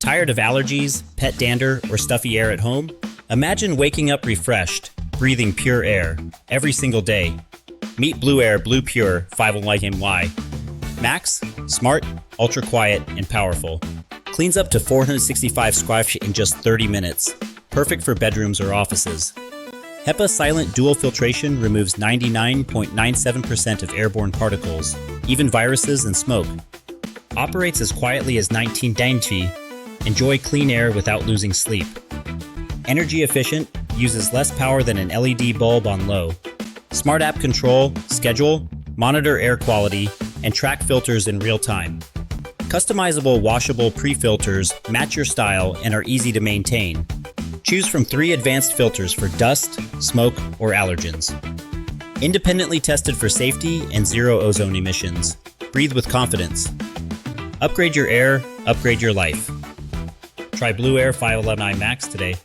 Tired of allergies, pet dander, or stuffy air at home? Imagine waking up refreshed, breathing pure air, every single day. Meet BLUEAIR BluePure 501-NY. Max, smart, ultra quiet, and powerful. Cleans up to 465 sqft in just 30 minutes. Perfect for bedrooms or offices. HEPASilent dual filtration removes 99.97% of airborne particles, even viruses and smoke. Operates as quietly as 19 dB. Enjoy clean air without losing sleep. Energy efficient, uses less power than an LED bulb on low. Smart app control, schedule, monitor air quality, and track filters in real time. Customizable washable pre-filters match your style and are easy to maintain. Choose from 3 advanced filters for dust, smoke, or allergens. Independently tested for safety and 0 ozone emissions. Breathe with confidence. Upgrade your air, upgrade your life. Try BLUEAIR 501-NY Max today.